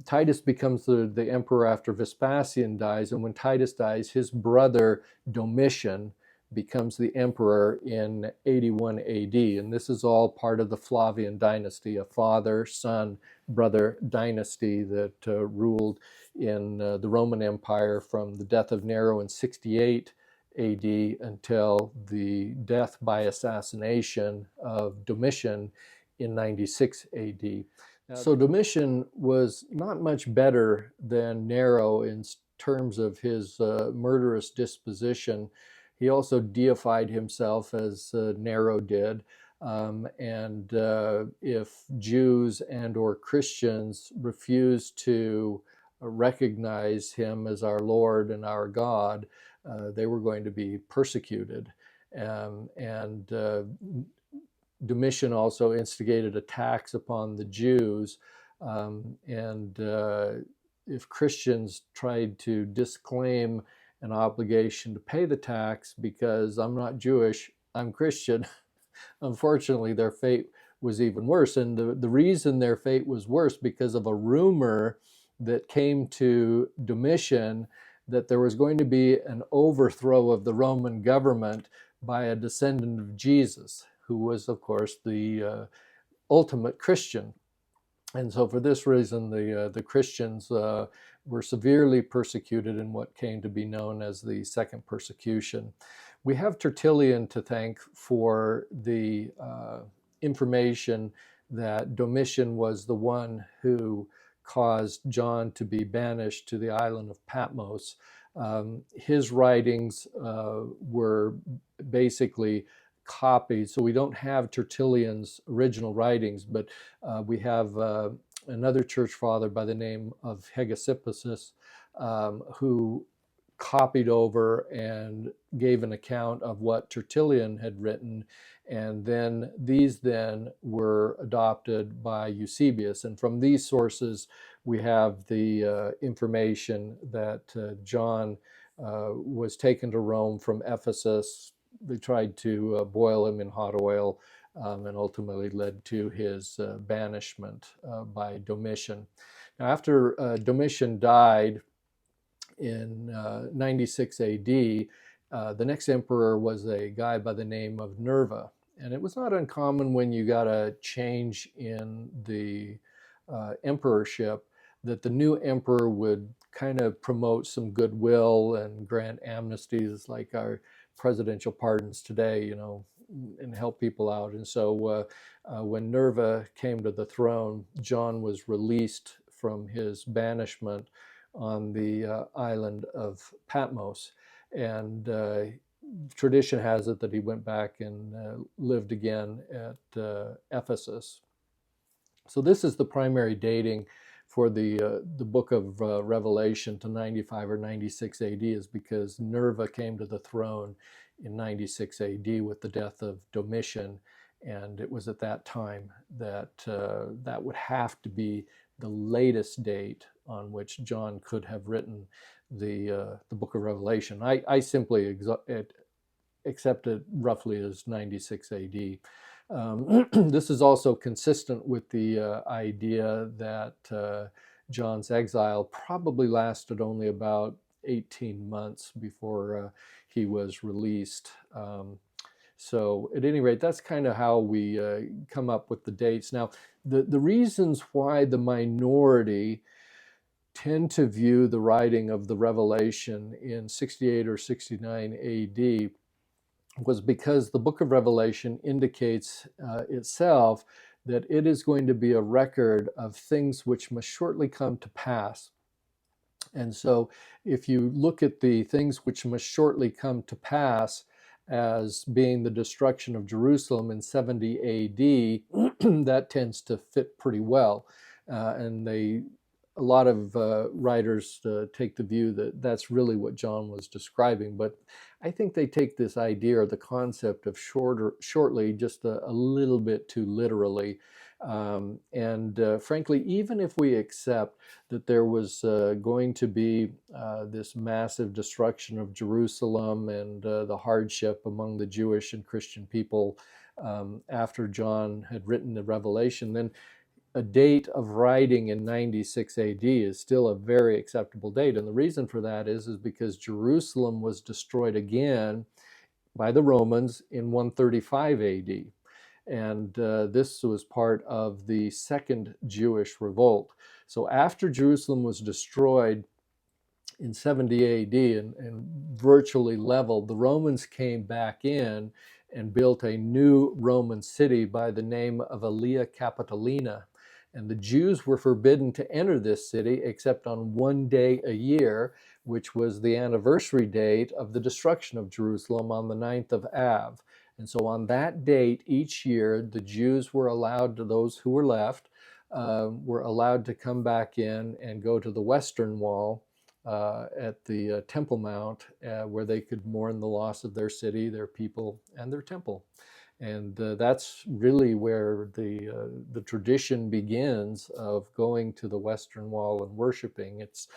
Titus becomes the emperor after Vespasian dies. And when Titus dies, his brother Domitian becomes the emperor in 81 AD. And this is all part of the Flavian dynasty, a father, son, brother dynasty that ruled in the Roman Empire from the death of Nero in 68 AD until the death by assassination of Domitian in 96 AD. So Domitian was not much better than Nero in terms of his murderous disposition. He also deified himself as Nero did. And if Jews and or Christians refused to recognize him as our Lord and our God, they were going to be persecuted. And Domitian also instigated attacks upon the Jews. If Christians tried to disclaim an obligation to pay the tax because I'm not Jewish, I'm Christian, unfortunately, their fate was even worse. And the reason their fate was worse because of a rumor that came to Domitian that there was going to be an overthrow of the Roman government by a descendant of Jesus, who was, of course, the ultimate Christian. And so for this reason, the Christians were severely persecuted in what came to be known as the Second Persecution. We have Tertullian to thank for the information that Domitian was the one who caused John to be banished to the island of Patmos. His writings were basically copied, so we don't have Tertullian's original writings, but we have another church father by the name of Hegesippus who copied over and gave an account of what Tertullian had written, and then these were adopted by Eusebius. And from these sources, we have the information that John was taken to Rome from Ephesus. They tried to boil him in hot oil and ultimately led to his banishment by Domitian. Now, after Domitian died in 96 AD, the next emperor was a guy by the name of Nerva. And it was not uncommon when you got a change in the emperorship that the new emperor would kind of promote some goodwill and grant amnesties like our presidential pardons today, and help people out. And so when Nerva came to the throne, John was released from his banishment on the island of Patmos. And tradition has it that he went back and lived again at Ephesus. So this is the primary dating for the book of Revelation to 95 or 96 AD, is because Nerva came to the throne in 96 AD with the death of Domitian, and it was at that time that that would have to be the latest date on which John could have written the book of Revelation. I simply accept it roughly as 96 AD. This is also consistent with the idea that John's exile probably lasted only about 18 months before he was released. So at any rate, that's kind of how we come up with the dates. Now, the reasons why the minority tend to view the writing of the Revelation in 68 or 69 AD was because the book of Revelation indicates itself that it is going to be a record of things which must shortly come to pass. And so if you look at the things which must shortly come to pass as being the destruction of Jerusalem in 70 AD, that tends to fit pretty well. And a lot of writers take the view that that's really what John was describing, but I think they take this idea or the concept of shortly just a little bit too literally. And frankly, even if we accept that there was going to be this massive destruction of Jerusalem and the hardship among the Jewish and Christian people after John had written the Revelation, then a date of writing in 96 AD is still a very acceptable date. And the reason for that is because Jerusalem was destroyed again by the Romans in 135 AD. And this was part of the Second Jewish Revolt. So after Jerusalem was destroyed in 70 AD and virtually leveled, the Romans came back in and built a new Roman city by the name of Aelia Capitolina. And the Jews were forbidden to enter this city except on one day a year, which was the anniversary date of the destruction of Jerusalem on the 9th of Av. And so on that date each year, the Jews were allowed, to those who were left, were allowed to come back in and go to the Western Wall at the Temple Mount, where they could mourn the loss of their city, their people, and their temple. And that's really where the tradition begins of going to the Western Wall and worshiping. It's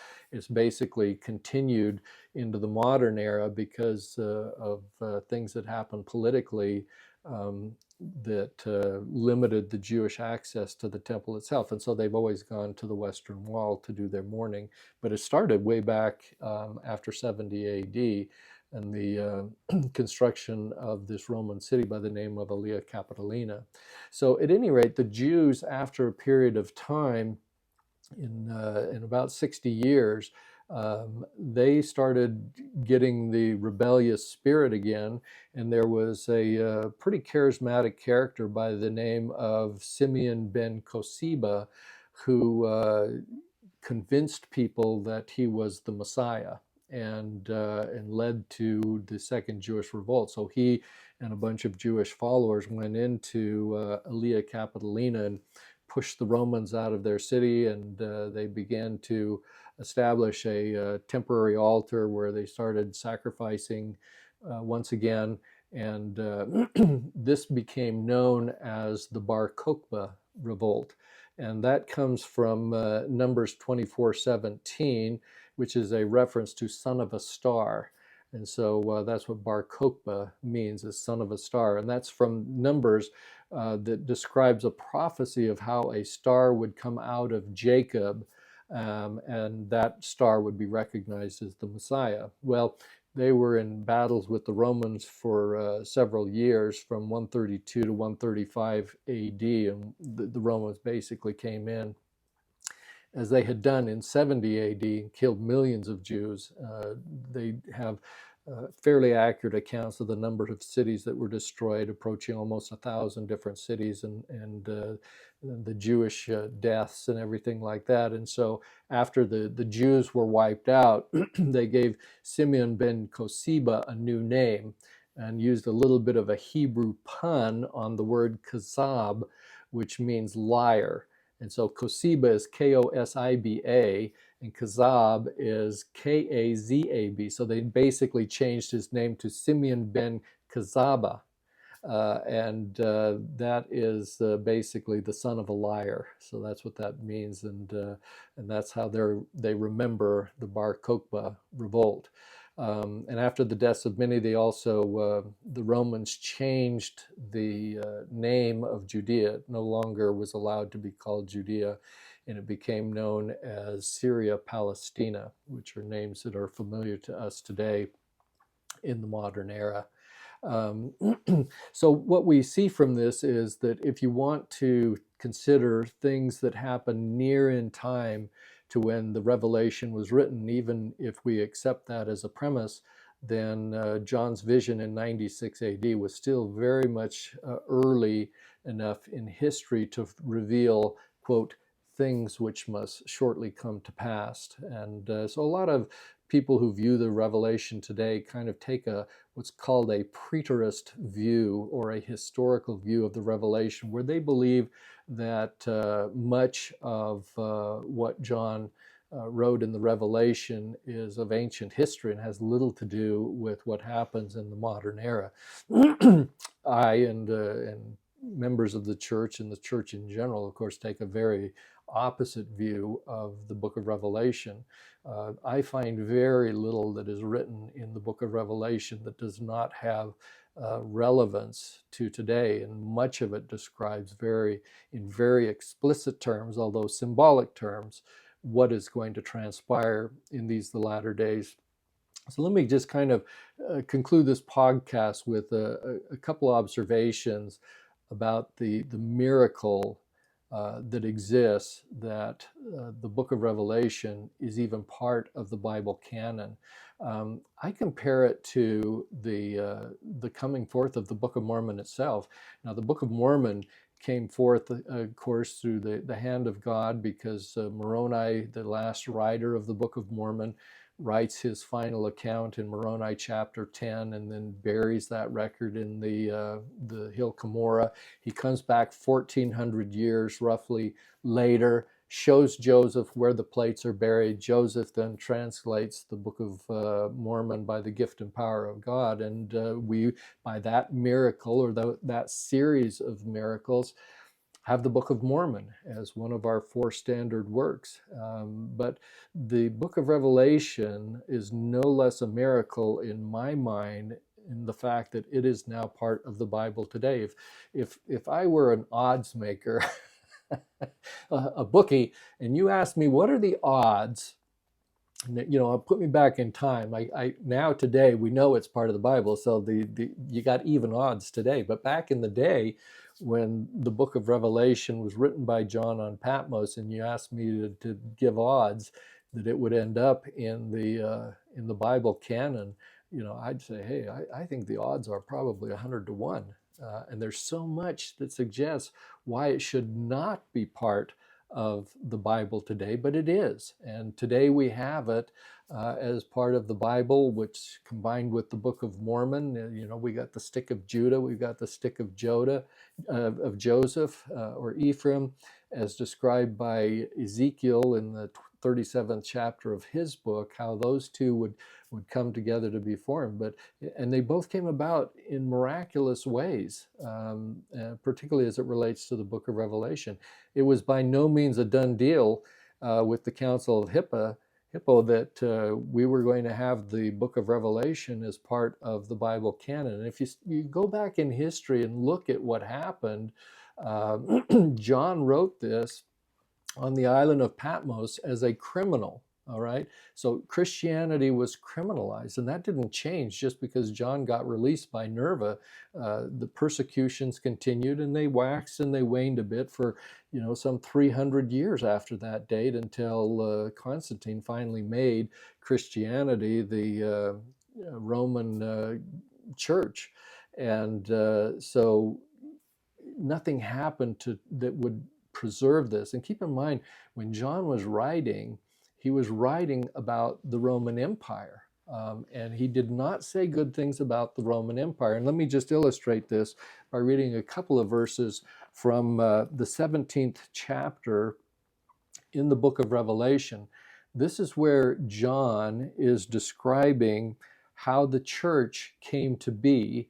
basically continued into the modern era because of things that happened politically that limited the Jewish access to the temple itself. And so they've always gone to the Western Wall to do their mourning. But it started way back after 70 AD. And the construction of this Roman city by the name of Aelia Capitolina. So at any rate, the Jews, after a period of time, in about 60 years, they started getting the rebellious spirit again, and there was a pretty charismatic character by the name of Simeon ben Kosiba, who convinced people that he was the Messiah, and led to the Second Jewish Revolt. So he and a bunch of Jewish followers went into Aelia Capitolina and pushed the Romans out of their city, and they began to establish a temporary altar where they started sacrificing once again. And this became known as the Bar Kokhba Revolt. And that comes from Numbers 24:17, which is a reference to son of a star. And so that's what Bar Kokhba means, is son of a star. And that's from Numbers that describes a prophecy of how a star would come out of Jacob, and that star would be recognized as the Messiah. Well, they were in battles with the Romans for several years, from 132 to 135 AD, and the Romans basically came in, as they had done in 70 AD, and killed millions of Jews. They have fairly accurate accounts of the number of cities that were destroyed, approaching almost 1,000 different cities, and the Jewish deaths and everything like that. And so after the Jews were wiped out, they gave Simeon ben Kosiba a new name and used a little bit of a Hebrew pun on the word kazab, which means liar. And so Kosiba is Kosiba, and Kazab is Kazab. So they basically changed his name to Simeon ben Kazaba. And that is basically the son of a liar. So that's what that means. And that's how they remember the Bar Kokhba revolt. And after the deaths of many, they also, the Romans changed the name of Judea. It no longer was allowed to be called Judea, and it became known as Syria Palestina, which are names that are familiar to us today in the modern era. Um, so what we see from this is that if you want to consider things that happen near in time to when the Revelation was written, even if we accept that as a premise, then John's vision in 96 AD was still very much early enough in history to reveal, quote, things which must shortly come to pass. And so a lot of people who view the Revelation today kind of take what's called a preterist view or a historical view of the Revelation, where they believe that much of what John wrote in the Revelation is of ancient history and has little to do with what happens in the modern era. I and members of the church and the church in general, of course, take a very opposite view of the book of Revelation. I find very little that is written in the book of Revelation that does not have relevance to today, and much of it describes in very explicit terms, although symbolic terms, what is going to transpire in the latter days. So let me just kind of conclude this podcast with a couple of observations about the miracle that exists, that the book of Revelation is even part of the Bible canon. I compare it to the coming forth of the Book of Mormon itself. Now, the Book of Mormon came forth, of course, through the hand of God, because Moroni, the last writer of the Book of Mormon, writes his final account in Moroni chapter 10 and then buries that record in the hill Cumorah. He comes back 1400 years roughly later, shows Joseph where the plates are buried. Joseph then translates the Book of Mormon by the gift and power of God, and we, by that miracle or that series of miracles, have the Book of Mormon as one of our four standard works. But the Book of Revelation is no less a miracle in my mind, in the fact that it is now part of the Bible today. If I were an odds maker, a bookie, and you asked me what are the odds, put me back in time. I now today we know it's part of the Bible, so you got even odds today. But back in the day, when the book of Revelation was written by John on Patmos, and you asked me to give odds that it would end up in the Bible canon, I'd say, hey, I think the odds are probably 100 to 1. And there's so much that suggests why it should not be part of the Bible today, but it is. And today we have it as part of the Bible, which combined with the Book of Mormon, we got the stick of Judah, we've got the stick of of Joseph or Ephraim, as described by Ezekiel in the 37th chapter of his book, how those two would come together to be formed. And they both came about in miraculous ways, particularly as it relates to the book of Revelation. It was by no means a done deal with the Council of Hippo that we were going to have the book of Revelation as part of the Bible canon. And if you go back in history and look at what happened, John wrote this on the island of Patmos as a criminal. All right. So Christianity was criminalized, and that didn't change just because John got released by Nerva. The persecutions continued, and they waxed and they waned a bit for, some 300 years after that date, until Constantine finally made Christianity the Roman church. And so nothing happened that would preserve this. And keep in mind, when John was writing, he was writing about the Roman Empire. And he did not say good things about the Roman Empire. And let me just illustrate this by reading a couple of verses from the 17th chapter in the book of Revelation. This is where John is describing how the church came to be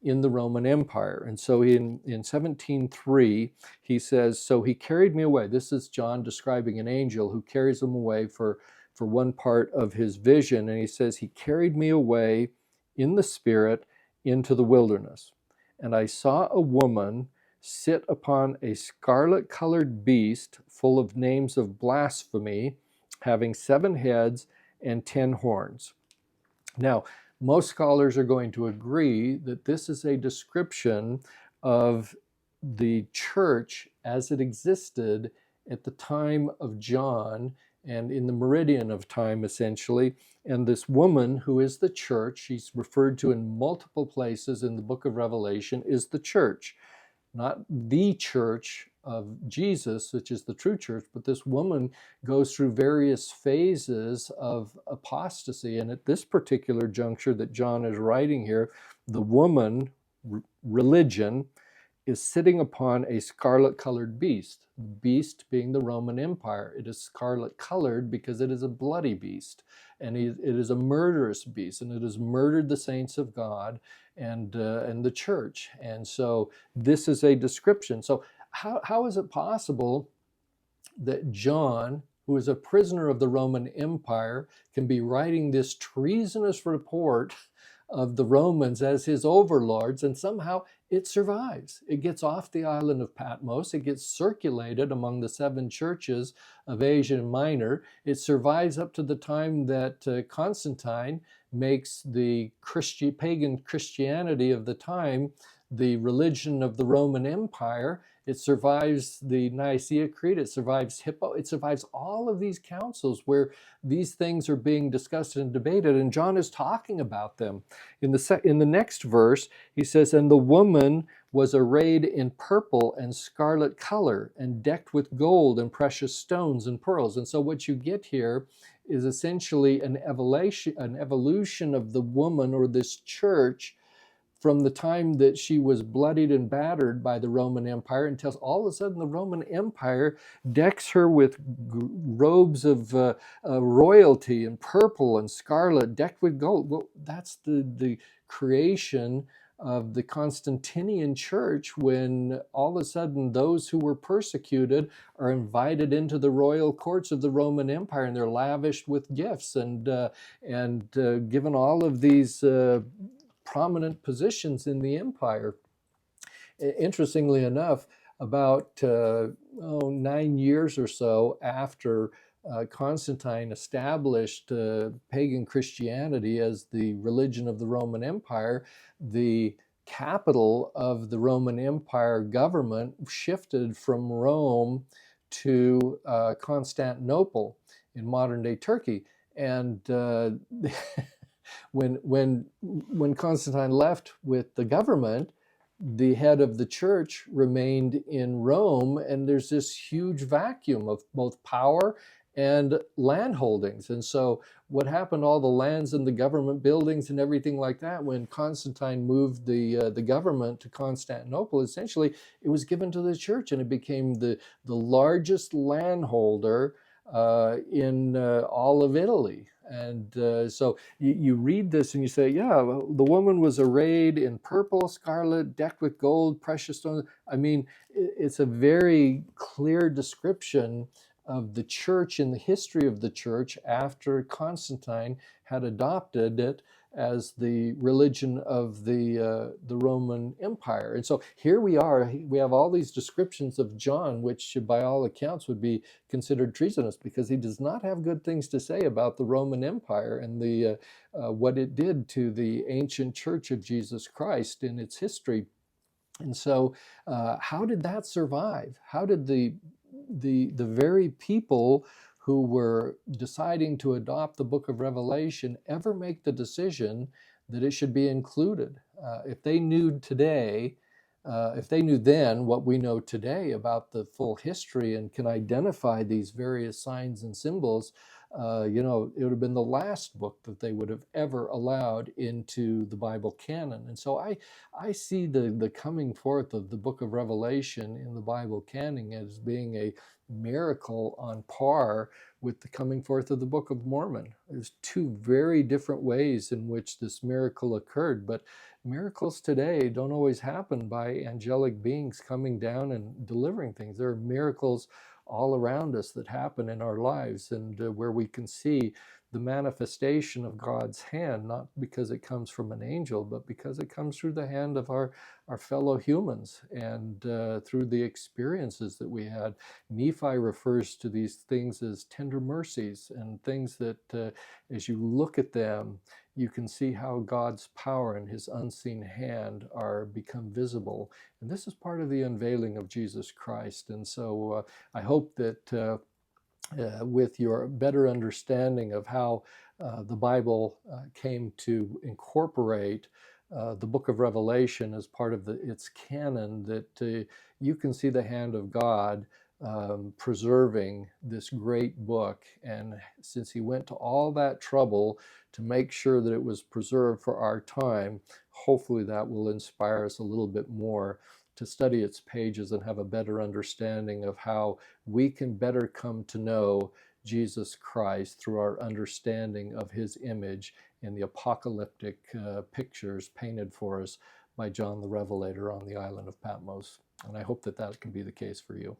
in the Roman Empire. And so in 17:3, he says, so he carried me away. This is John describing an angel who carries him away for for one part of his vision. And he says, he carried me away in the spirit into the wilderness. And I saw a woman sit upon a scarlet-colored beast full of names of blasphemy, having 7 heads and 10 horns. Now, most scholars are going to agree that this is a description of the church as it existed at the time of John and in the meridian of time, essentially. And this woman who is the church, she's referred to in multiple places in the book of Revelation, is the church. Not the church of Jesus, which is the true church, but this woman goes through various phases of apostasy. And at this particular juncture that John is writing here, the woman, religion, is sitting upon a scarlet-colored beast, the beast being the Roman Empire. It is scarlet-colored because it is a bloody beast, and it is a murderous beast, and it has murdered the saints of God and the church. And so this is a description. So how is it possible that John, who is a prisoner of the Roman Empire, can be writing this treasonous report of the Romans as his overlords, and somehow it survives? It gets off the island of Patmos. It gets circulated among the 7 churches of Asia Minor. It survives up to the time that Constantine makes the pagan Christianity of the time the religion of the Roman Empire. It survives the Nicaea Creed. It survives Hippo. It survives all of these councils where these things are being discussed and debated, and John is talking about them. In the next verse, he says, "And the woman was arrayed in purple and scarlet color, and decked with gold and precious stones and pearls." And so what you get here is essentially an evolution of the woman, or this church, from the time that she was bloodied and battered by the Roman Empire until all of a sudden the Roman Empire decks her with robes of royalty and purple and scarlet, decked with gold. Well, that's the creation of the Constantinian church, when all of a sudden those who were persecuted are invited into the royal courts of the Roman Empire, and they're lavished with gifts and given all of these prominent positions in the empire. Interestingly enough, about 9 years or so after Constantine established pagan Christianity as the religion of the Roman Empire, the capital of the Roman Empire government shifted from Rome to Constantinople in modern-day Turkey. And when Constantine left with the government, the head of the church remained in Rome, and there's this huge vacuum of both power and land holdings. And so what happened, all the lands and the government buildings and everything like that, when Constantine moved the government to Constantinople, essentially it was given to the church, and it became the largest landholder in all of Italy. And so you read this and you say, yeah, well, the woman was arrayed in purple, scarlet, decked with gold, precious stones. I mean, it's a very clear description of the church and the history of the church after Constantine had adopted it as the religion of the Roman Empire. And so here we are, we have all these descriptions of John, which by all accounts would be considered treasonous, because he does not have good things to say about the Roman Empire and the what it did to the ancient church of Jesus Christ in its history. And so how did that survive? How did the very people who were deciding to adopt the book of Revelation ever make the decision that it should be included? If they knew today, if they knew then what we know today about the full history and can identify these various signs and symbols, it would have been the last book that they would have ever allowed into the Bible canon. And so I see the coming forth of the book of Revelation in the Bible canon as being a miracle on par with the coming forth of the Book of Mormon. There's 2 very different ways in which this miracle occurred, but miracles today don't always happen by angelic beings coming down and delivering things. There are miracles all around us that happen in our lives, and where we can see the manifestation of God's hand, not because it comes from an angel, but because it comes through the hand of our fellow humans, and through the experiences that we had. Nephi refers to these things as tender mercies, and things that as you look at them, you can see how God's power and his unseen hand are become visible. And this is part of the unveiling of Jesus Christ. And so I hope that with your better understanding of how the Bible came to incorporate the book of Revelation as part of its canon, that you can see the hand of God preserving this great book. And since he went to all that trouble to make sure that it was preserved for our time, hopefully that will inspire us a little bit more to study its pages and have a better understanding of how we can better come to know Jesus Christ through our understanding of his image in the apocalyptic pictures painted for us by John the Revelator on the island of Patmos. And I hope that that can be the case for you.